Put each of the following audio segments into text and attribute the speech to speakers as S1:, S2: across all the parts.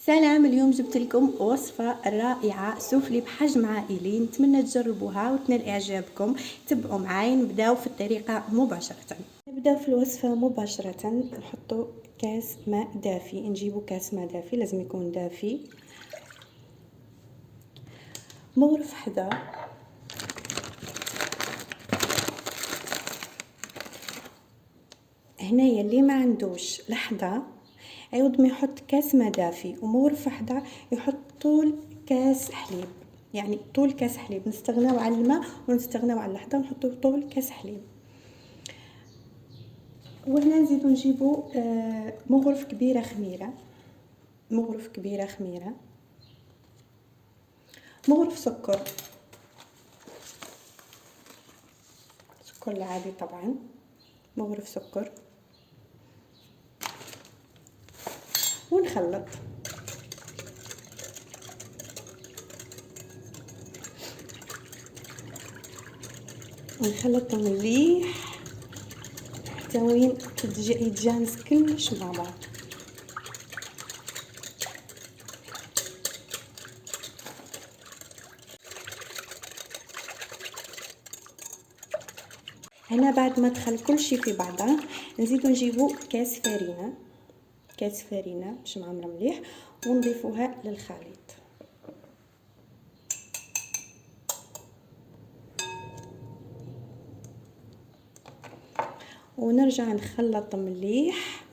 S1: سلام. اليوم جبت لكم وصفة رائعة، سوفلي بحجم عائلي. نتمنى تجربوها وتنال اعجابكم. تبعوا معاي. نبداو في الطريقة مباشرة. نبداو في الوصفة مباشرة. نحطوا كاس ماء دافي. نجيبوا كاس ماء دافي، لازم يكون دافي. مغرف حدا. هنايا اللي ما عندوش لحظة عوض ما يحط كاس ما دافي ومغرفة حدا يحط طول كاس حليب، يعني طول كاس حليب. نستغناو على الماء ونستغناو على اللحظة ونحطو طول كاس حليب. وهنا نزيدو نجيبو مغرف كبيرة خميرة، مغرف كبيرة خميرة، مغرف سكر، سكر العادي طبعا، مغرف سكر، ونخلط. ونخلطهم مليح حتى وين يتجانس كلش مع بعض. هنا بعد ما دخل كل شيء في بعضه نزيدو نجيبو كاس فرينه، كاس فرينه باش معمره مليح، ونضيفوها للخليط. ونرجع نخلط مليح.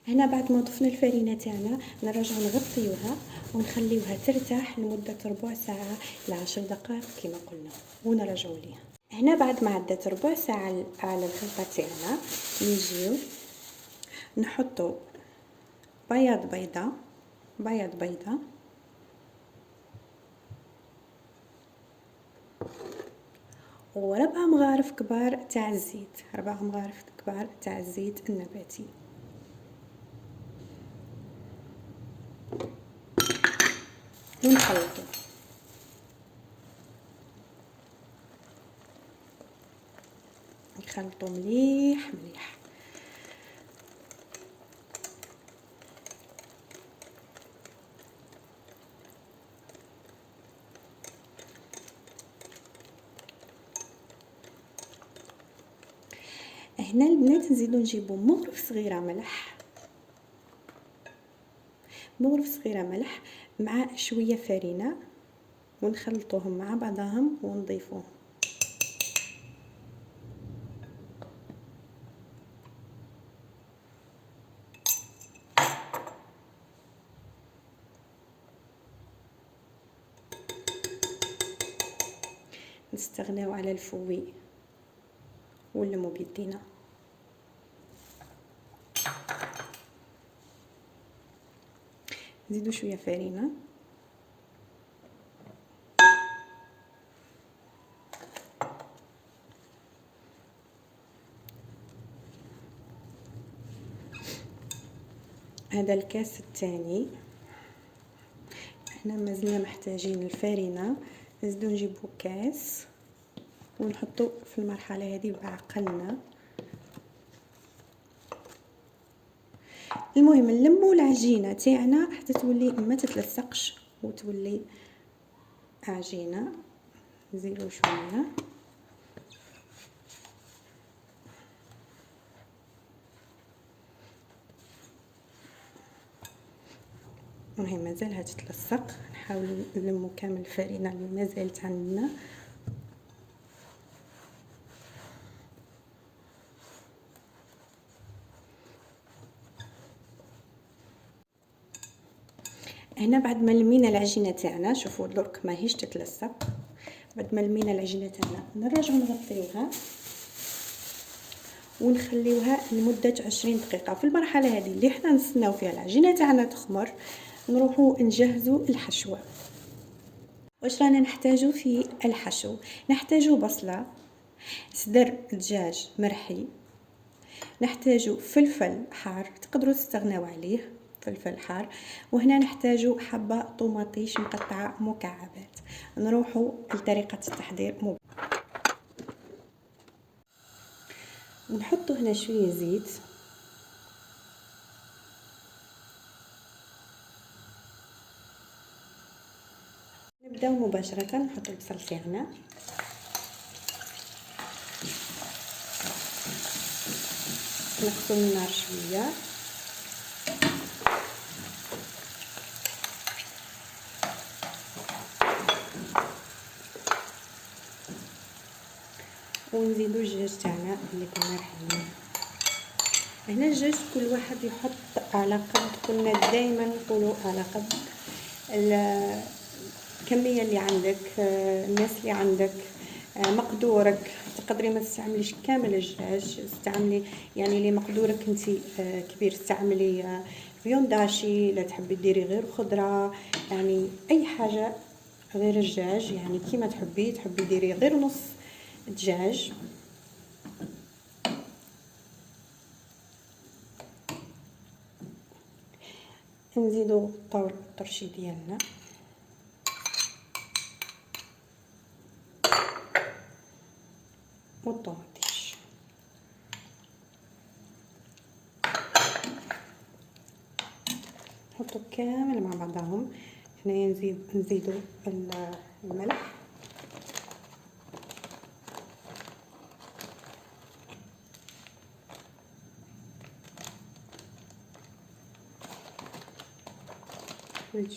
S1: هنا بعد ما ضفنا الفرينه تاعنا نرجع نغطيوها ونخليوها ترتاح لمده ربع ساعه ل 10 دقائق كما قلنا، ونرجعوا ليها. هنا بعد ما عدت ربع ساعه على الخلطه تاعنا نجيو نحطو بياض بيضه، بياض بيضه، وربع مغارف كبار تاع الزيت، ربع مغارف كبار تاع الزيت النباتي. ونخلطو. نخلطو مليح مليح. هنا البنات نزيدو نجيبو مغرف صغيره ملح، مغرف صغيره ملح مع شويه فرينه، ونخلطوهم مع بعضهم ونضيفوهم. نستغناو على الفوي ونلمو بيدينا. نزيدو شويه فرينه، هذا الكاس الثاني. احنا مازلنا محتاجين الفرينه، نزيدو نجيبو كاس ونحطو في المرحله هذه بعقلنا. المهم نلمو العجينه تاعنا حتى تولي ما تتلصقش وتولي عجينه. نزيدو شويه. وهي مازالها تتلصق. نحاول نلمو كامل الفرينه اللي مازالت عندنا. هنا بعد ما لمينا العجينه تاعنا، شوفوا درك ماهيش تتلصق. بعد ما لمينا العجينه تاعنا نرجعوا نغطيوها ونخليوها لمده 20 دقيقه. في المرحله هذه اللي حنا نستناو فيها العجينه تاعنا تخمر نروحوا نجهزوا الحشوه. واش رانا نحتاجو في الحشو؟ نحتاجو بصله، صدر دجاج مرحي، نحتاجو فلفل حار تقدروا تستغناو عليه، فلفل حار. وهنا نحتاجو حبه طوماطيش مقطعه مكعبات. نروحوا لطريقه التحضير. ونحطوا هنا شويه زيت. نبداو مباشره نحط البصل تاعنا، نقصوا النار شويه، ونزيدو الدجاج تاعنا اللي كنا رحيناه. هنا الدجاج كل واحد يحط على قد، كنا دائما نقولوا على قد الكميه اللي عندك، الناس اللي عندك، مقدورك. تقدري ما تستعمليش كامل الدجاج، استعملي يعني لمقدورك انت كبير، استعملي فيونداشي، لا تحبي ديري غير خضره، يعني اي حاجه غير الدجاج، يعني كيما تحبي ديري غير نص دجاج. نزيدو الطرشي ديالنا، والطماطيش، نحطو كامل مع بعضهم. هنايا نزيدو الملح،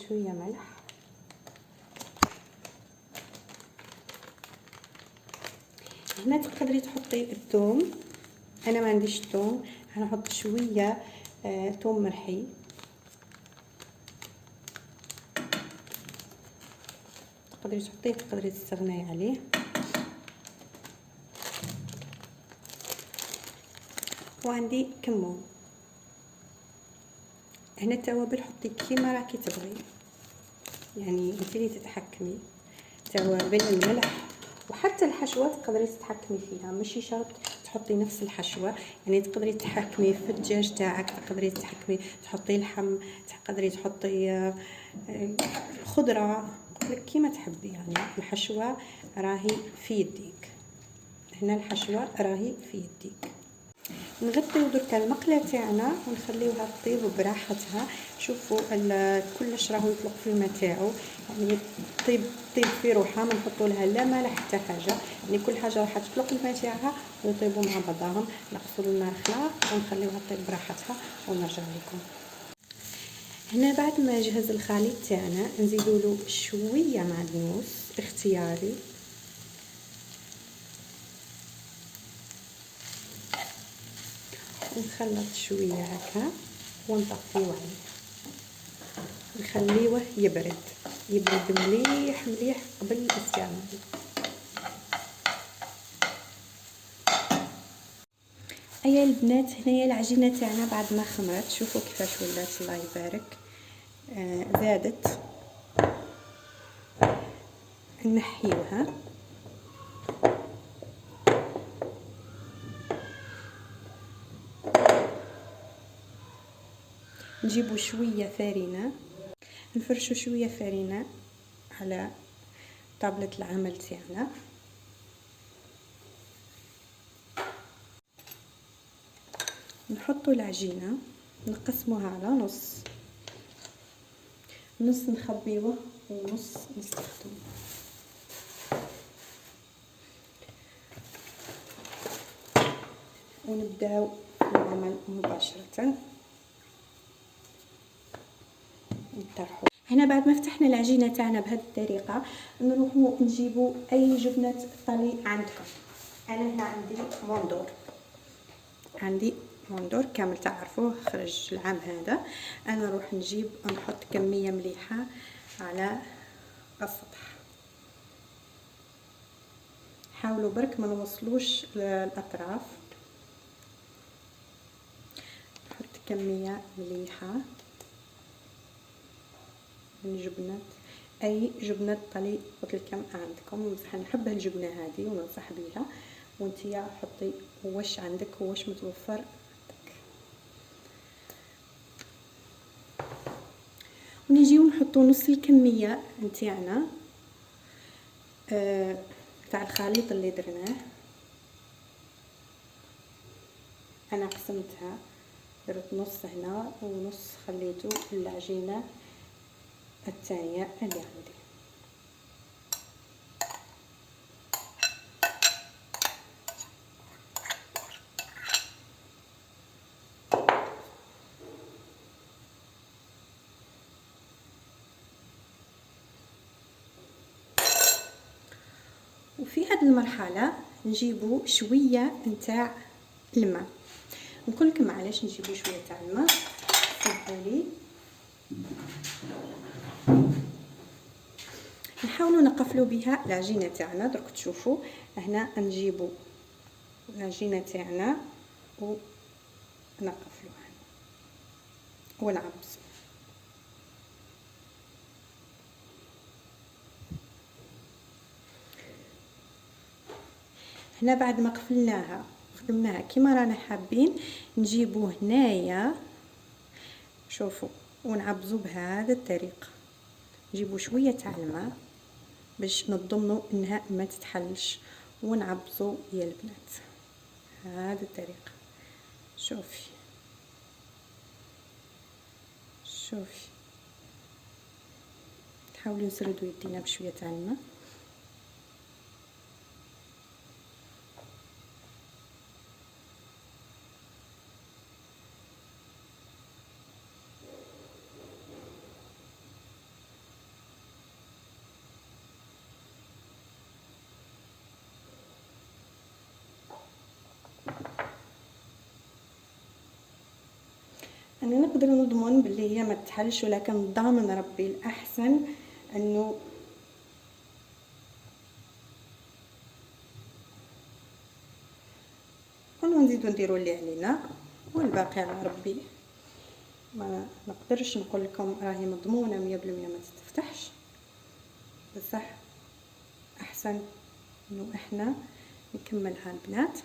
S1: شويه ملح، هنا تقدري تحطي الثوم، انا ما عنديش ثوم، هنحط شويه ثوم مرحي، تقدري تحطيه تقدري تستغناي عليه. وعندي كمون. هنا التوابل حطي كيما راكي تبغي، يعني انت اللي تتحكمي. توابل، الملح، وحتى الحشوه تقدري تتحكمي فيها، ماشي شرط تحطي نفس الحشوه، يعني تقدري تتحكمي في الدجاج تاعك، تقدري تتحكمي تحطي لحم، تقدري تحطي خضره، لك كيما تحبي، يعني الحشوه راهي في يديك. هنا الحشوه راهي في يديك. نغطيو دركا المقله تاعنا ونخليوها تطيب براحتها. شوفوا كلش راهو يطلق في الماء تاعو، يعني طيب في روحها، ما نحطوا لها لا ملح حتى حاجه، يعني كل حاجه راح تطلق الماء تاعها ويطيبوا مع بعضهم. نغسلوا النار خلاص ونخليوها تطيب براحتها ونرجع لكم. هنا بعد ما جهز الخليط تاعنا نزيدوا له شويه معدنوس اختياري، ونخلط شويه هكا ونطفيوه عليه، نخليوه يبرد مليح مليح قبل الاستعمال. ايا البنات، هنايا العجينه تاعنا بعد ما خمرت، شوفوا كيفاش ولات، الله يبارك. زادت، نحيوها، نجيبوا شويه فرينه، نفرشوا شويه فرينه على طاولة العمل تاعنا، نحطوا العجينه نقسموها على نص نخبيوه ونص نستخدمه. ونبداو العمل مباشره. نطرحوا هنا بعد ما فتحنا العجينه تاعنا بهذه الطريقه، نروحوا نجيبوا اي جبنه طلي عندكم. انا هنا عندي موندور كامل تعرفوه، خرج العام هذا. انا نروح نحط كميه مليحه على السطح، حاولوا برك ما نوصلوش الاطراف. نحط كميه مليحه من جبنه، اي جبنه طلي قلت لكم عندكم، بصح نحب الجبنه هذه وننصح بها، وانتيا حطي واش عندك واش متوفر عندك. ونجيو نحطو نص الكميه نتاعنا تاع الخليط اللي درناه، انا قسمتها، درت نص هنا ونص خليته العجينه الثانيه اللي عندي. وفي هذه المرحله نجيبو شويه نتاع الماء. نقول لكم علاش نجيبو شويه تاع الماء. سمحولي نحاولوا نقفلوا بها العجينه تاعنا. درك تشوفوا هنا نجيبوا العجينه تاعنا ونقفلوها ونعبسوا. هنا بعد ما قفلناها خدمناها كيما رانا حابين، نجيبو هنايا شوفوا ونعبزو بهذا الطريقه. نجيبو شويه تاع الماء باش نضمنوا انها ما تتحلش، ونعبزو يا البنات هذه الطريقه. شوفي شوفي نحاولوا نسردوا يدينا بشويه تاع الماء. انا نقدر نضمن باللي هي ما تتحلش، ولكن ضامن ربي الاحسن انه نزيدو نديرو اللي علينا والباقي على ربي. ما نقدرش نقول لكم راهي مضمونه 100% ما تتفتحش، بصح احسن انه احنا نكملها البنات.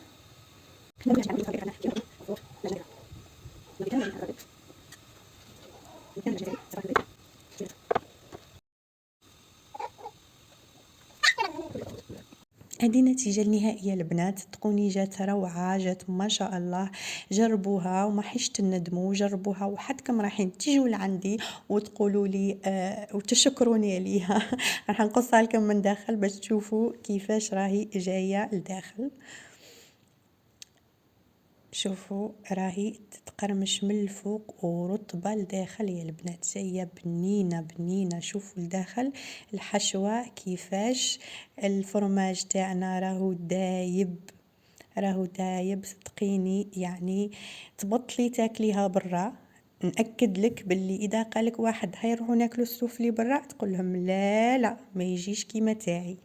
S1: هذه النتيجه النهائيه البنات. تقوني جات روعه، جات ما شاء الله. جربوها وما حيش تندموا، جربوها وحدكم رايحين تيجوا لعندي وتقولوا لي وتشكروني عليها. راح نقصها لكم من داخل باش تشوفوا كيفاش راهي جايه لداخل. شوفوا راهي تتقرمش من الفوق ورطبه لداخل يا البنات، جايه بنينه بنينه. شوفوا لداخل الحشوه كيفاش. الفرماج تاعنا راهو دايب، راهو دايب صدقيني. يعني تبطلي تاكليها برا. نأكد لك باللي اذا قالك واحد هاي نروحو ناكلو السوفلي برا، تقول لهم لا لا ما يجيش كيما تاعي.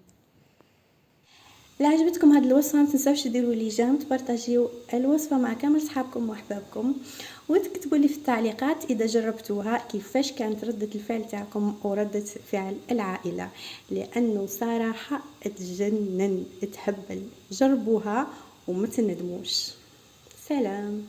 S1: لا عجبتكم هذه الوصفه ما تنساوش ديروا لي جيم، تبارطاجيو الوصفه مع كامل صحابكم واحبابكم، وتكتبوا لي في التعليقات اذا جربتوها كيفاش كانت رده الفعل تاعكم ورده فعل العائله، لانه صراحه تجنن تحبل. جربوها وما تندموش. سلام.